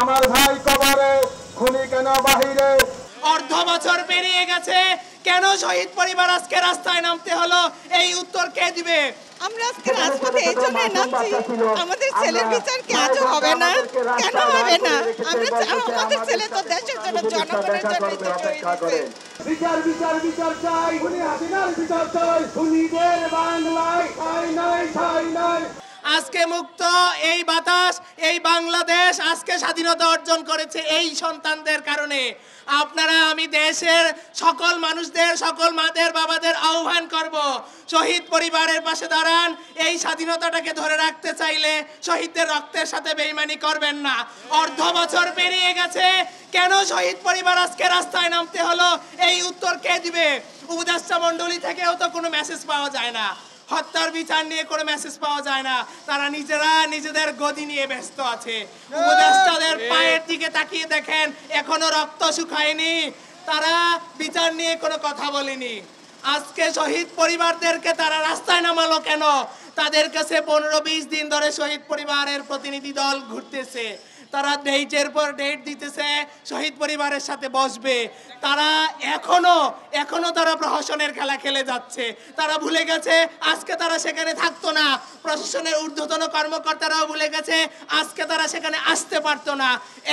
আমার ভাই কবরে খুনি কেন বাহিরে অর্ধ বছর পেরিয়ে গেছে কেন শহীদ পরিবার আজকে রাস্তায় নামতে হলো এই উত্তর কে দিবে আমরা আজকে রাজপথে এই জন্য নামছি আমাদের ছেলের বিচার কি আজও হবে না কেন হবে না আমাদের ছেলে তো দেশের জন্য জনগণের জন্য অপেক্ষা করে বিচার বিচার বিচার চাই খুনি হাসিনার বিচার চাই খুনিদের বাংলায় ঠাঁই নাই ঠাঁই নাই আজকে মুক্ত এই বাতাস এই বাংলাদেশ আজকে স্বাধীনতা অর্জন করেছে এই সন্তানদের কারণে আপনারা আমি দেশের সকল মানুষদের সকল মাদের বাবাদের আহ্বান করব শহীদ পরিবারের পাশে দাঁড়ান এই স্বাধীনতাটাকে ধরে রাখতে চাইলে শহীদদের রক্তের সাথে বেইমানি করবেন না অর্ধ বছর পেরিয়ে গেছে কেন শহীদ পরিবার আজকে রাস্তায় নামতে হলো এই উত্তর কে দিবে উপদেষ্টা মণ্ডলী থেকেও তো কোনো মেসেজ পাওয়া যায় না হত্যার বিচার নিয়ে কোনো মেসেজ পাওয়া যায় না তারা নিজেরা নিজেদের গদি নিয়ে ব্যস্ত আছে উপদেষ্টাদের পায়ের দিকে তাকিয়ে দেখেন এখনো রক্ত শুকায়নি তারা বিচার নিয়ে কোনো কথা বলেনি আজকে শহীদ পরিবারদেরকে তারা রাস্তায় নামালো কেন তাদের কাছে 15-20 দিন ধরে শহীদ পরিবারের প্রতিনিধি দল ঘুরতেছে তারা ডেটের পর ডেট দিতেছে শহীদ পরিবারের সাথে বসবে তারা এখনো তারা প্রশাসনের খেলা খেলে যাচ্ছে তারা ভুলে গেছে আজকে তারা সেখানে থাকতো না প্রশাসনের ঊর্ধ্বতন কর্মকর্তারাও ভুলে গেছে আজকে তারা সেখানে আসতে পারতো না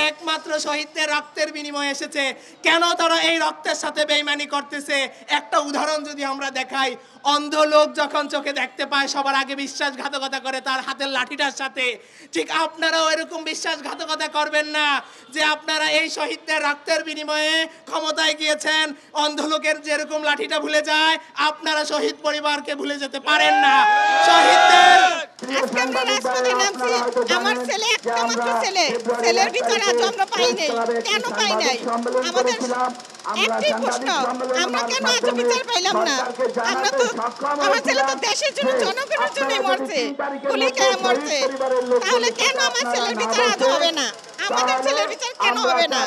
একমাত্র শহীদদের রক্তের বিনিময়ে এসেছে কেন তারা এই রক্তের সাথে বেইমানি করতেছে একটা উদাহরণ যদি আমরা দেখাই অন্ধ লোক যখন চোখে দেখতে পায় সবার আগে বিশ্বাসঘাতকতা করে তার হাতের লাঠিটার সাথে ঠিক আপনারাও এরকম বিশ্বাসঘাতকতা করবেন না যে আপনারা এই শহীদদের রক্তের বিনিময়ে ক্ষমতায় গিয়েছেন অন্ধ লোকের যেরকম লাঠিটা ভুলে যায় আপনারা শহীদ পরিবারকে ভুলে যেতে পারেন না শহীদদের আজকে আমরা রাজপথে নামছি আমার ছেলে একটা মাত্র ছেলের বিচার আজও আমরা পাই নাই কেন পাই নাই আমাদের একটাই প্রশ্ন আমরা কেন আজও বিচার পাইলাম না আমরা তো আমার ছেলে তো দেশের জন্য জনগণের জন্য মরছে গুলি খেয়ে মরছে তাহলে কেন আমার ছেলের বিচার আজও হবে না আমাদের ছেলের বিচার কেন হবে না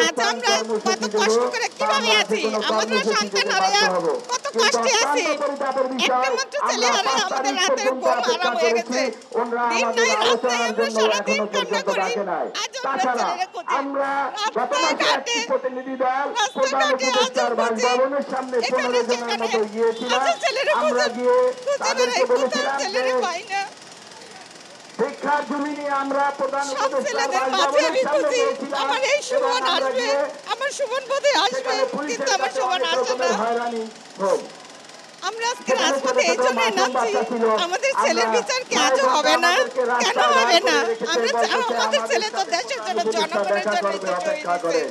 আজ আমরা কত কষ্ট করে কিভাবে আছি আমাদের সন্তান হারিয়ে কত কষ্টে আছি একটা মাত্র ছেলে হারিয়ে আমাদের রাতের ঘুম হারাম হয়ে গেছে দিন নাই রাত নাই আমরা সারাদিন কান্না করি আজ আমরা রাস্তাঘাটে ভবনের সামনে 15 জনের মতো গিয়েছিলাম আমরা গিয়ে তাদেরকে বলেছিলাম যে শিক্ষার জমি নিয়ে আমরা প্রধান আমার এই সুমন আসবে আমার সুমন বোধে আসবে কিন্তু আমার সুমন আসে না আমরা আজকে রাজপথে এই জন্য নামছি আমাদের ছেলের বিচার কি আজও হবে না কেন হবে না আমাদের ছেলে তো দেশের জন্য জনগণের জন্য অপেক্ষা করে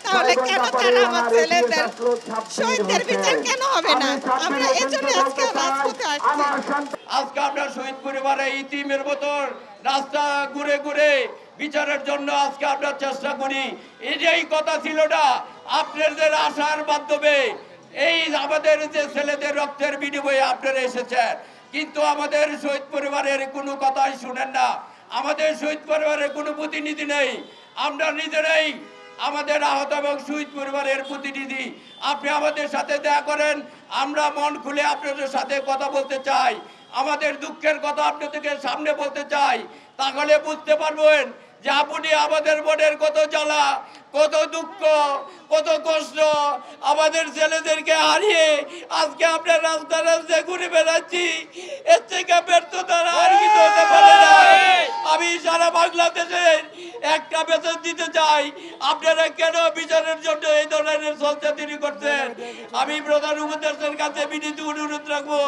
তাহলে কেন তারা আমার ছেলেদের শহীদদের বিচার কেন হবে না আমরা এই জন্য আজকে রাজপথে আসছি আজকে আমরা শহীদ পরিবারের ইতিমের মতো রাস্তা ঘুরে ঘুরে বিচারের জন্য আজকে আমরা চেষ্টা করি এই কথা ছিল না আপনাদের আশার মাধ্যমে এই আমাদের যে ছেলেদের রক্তের বিনিময়ে আপনারা এসেছেন কিন্তু আমাদের শহীদ পরিবারের কোনো কথাই শুনেন না আমাদের শহীদ পরিবারের কোনো প্রতিনিধি নেই আমরা নিজেরাই আমাদের আহত এবং শহীদ পরিবারের প্রতিনিধি আপনি আমাদের সাথে দেখা করেন আমরা মন খুলে আপনাদের সাথে কথা বলতে চাই আমাদের দুঃখের কথা আপনাদেরকে সামনে বলতে চাই তাহলে বুঝতে পারবেন যে আপনি আমাদের মনের কত জ্বালা কত দুঃখ কত কষ্ট আমাদের ছেলেদেরকে হারিয়ে আজকে আমরা রাস্তায় ঘুরে বেড়াচ্ছি এর থেকে ব্যর্থতা আর কিছু হতে পারে না আমি সারা বাংলাদেশের একটা মেসেজ দিতে চাই আপনারা কেন বিচারের জন্য এই ধরনের সংস্থা তৈরি করছেন আমি প্রধান উপদেষ্টার কাছে বিনীত অনুরোধ রাখবো